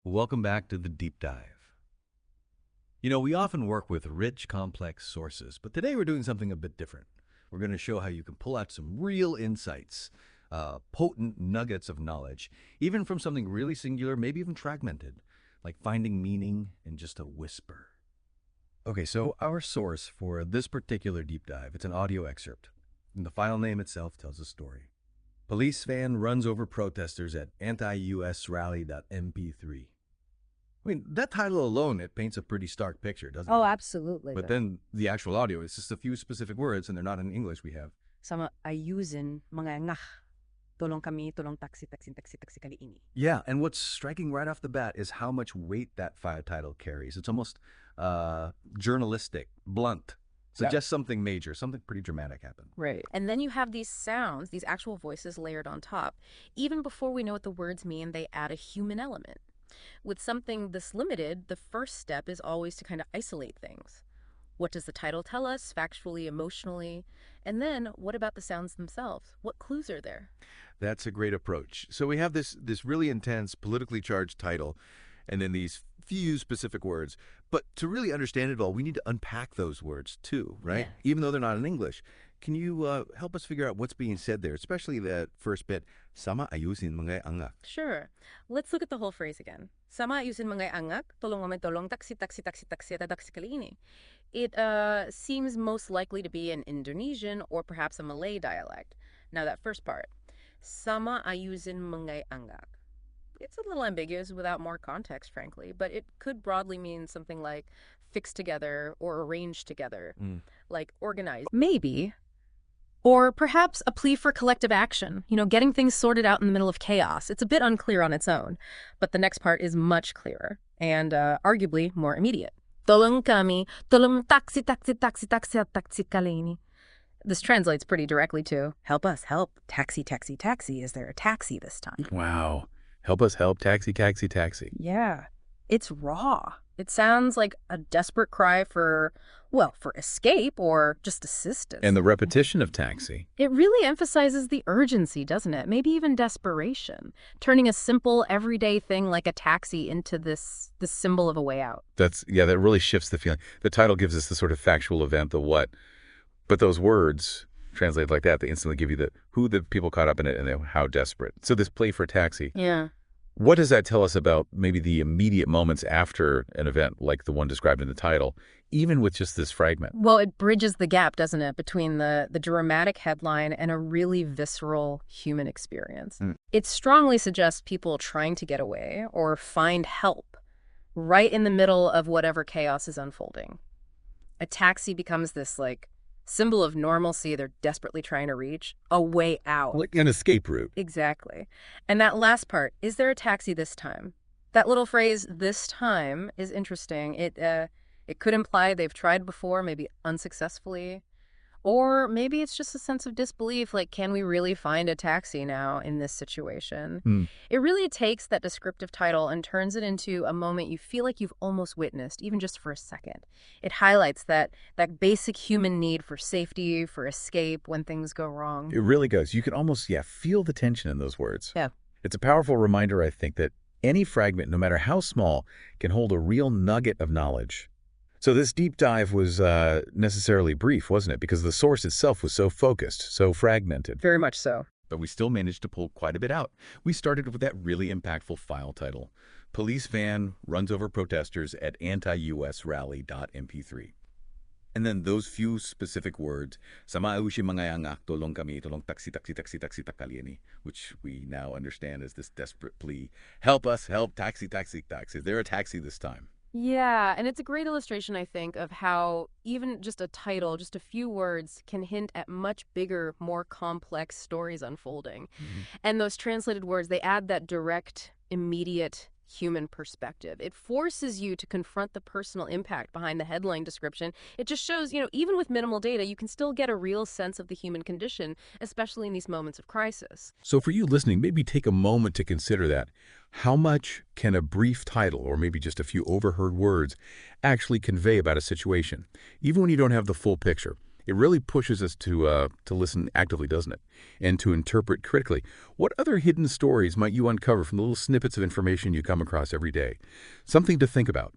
Welcome back to the Deep Dive. We often work with rich, complex sources, but today we're doing something a bit different. We're going to show how you can pull out some real insights, potent nuggets of knowledge, even from something really singular, maybe even fragmented, like finding meaning in just a whisper. Okay, so our source for this particular deep dive, it's an audio excerpt, and the file name itself tells a story. Police van runs over protesters at anti-US rally.mp3. I mean, that title alone, it paints a pretty stark picture, doesn't Oh, it? absolutely. But then the actual audio, it's just a few specific words, and they're not in English we have. Sama ayusin mga ngah. Tulong kami, tulong taxi kali ini. Yeah, and what's striking right off the bat is how much weight that file title carries. It's almost journalistic, blunt. Suggests something major, something pretty dramatic happened. Right. And then you have these sounds, these actual voices layered on top. Even before we know what the words mean, they add a human element. With something this limited, the first step is always to kind of isolate things. What does the title tell us, factually, emotionally? And then what about the sounds themselves? What clues are there? That's a great approach. So we have this really intense, politically charged title, and then these few specific words. But to really understand it all, we need to unpack those words too, right? Yes. Even though they're not in English. Can you help us figure out what's being said there, especially that first bit, sama ayusin mga angak? Sure. Let's look at the whole phrase again. Sama ayusin mga angak, tulong kami tulong taxi kali ini. It seems most likely to be an Indonesian or perhaps a Malay dialect. Now that first part, sama ayusin mga angak. It's a little ambiguous without more context, frankly, but it could broadly mean something like fixed together or arranged together, like organized. Maybe. Or perhaps a plea for collective action, getting things sorted out in the middle of chaos. It's a bit unclear on its own, but the next part is much clearer and arguably more immediate. Tulong kami, tulong taxi kali ini. This translates pretty directly to, help us, help, taxi. Is there a taxi this time? Wow. Help us help, taxi. Yeah, it's raw. It sounds like a desperate cry for escape or just assistance. And the repetition of taxi. It really emphasizes the urgency, doesn't it? Maybe even desperation, turning a simple everyday thing like a taxi into this symbol of a way out. That really shifts the feeling. The title gives us the sort of factual event, the what. But those words translated like that, they instantly give you who the people caught up in it and how desperate. So this plea for a taxi. Yeah. What does that tell us about maybe the immediate moments after an event like the one described in the title, even with just this fragment? Well, it bridges the gap, doesn't it, between the dramatic headline and a really visceral human experience. It strongly suggests people trying to get away or find help right in the middle of whatever chaos is unfolding. A taxi becomes this, symbol of normalcy they're desperately trying to reach, a way out. Like an escape route. Exactly. And that last part, is there a taxi this time? That little phrase, this time, is interesting. It could imply they've tried before, maybe unsuccessfully. Or maybe it's just a sense of disbelief, like, can we really find a taxi now in this situation? It really takes that descriptive title and turns it into a moment you feel like you've almost witnessed, even just for a second. It highlights that basic human need for safety, for escape when things go wrong. It really does. You can almost, feel the tension in those words. Yeah. It's a powerful reminder, I think, that any fragment, no matter how small, can hold a real nugget of knowledge. So this deep dive was necessarily brief, wasn't it? Because the source itself was so focused, so fragmented. Very much so. But we still managed to pull quite a bit out. We started with that really impactful file title. Police van runs over protesters at anti-US rally.mp3. And then those few specific words, sama ayusin mga angak, tulong kami, tulong taxi kali ini, which we now understand as this desperate plea. Help us, help, taxi. Is there a taxi this time? Yeah, and it's a great illustration, I think, of how even just a title, just a few words, can hint at much bigger, more complex stories unfolding. And those translated words, they add that direct, immediate human perspective. It forces you to confront the personal impact behind the headline description. It just shows, even with minimal data, you can still get a real sense of the human condition, especially in these moments of crisis. So for you listening, maybe take a moment to consider that. How much can a brief title, or maybe just a few overheard words, actually convey about a situation, even when you don't have the full picture? It really pushes us to listen actively, doesn't it? And to interpret critically. What other hidden stories might you uncover from the little snippets of information you come across every day? Something to think about.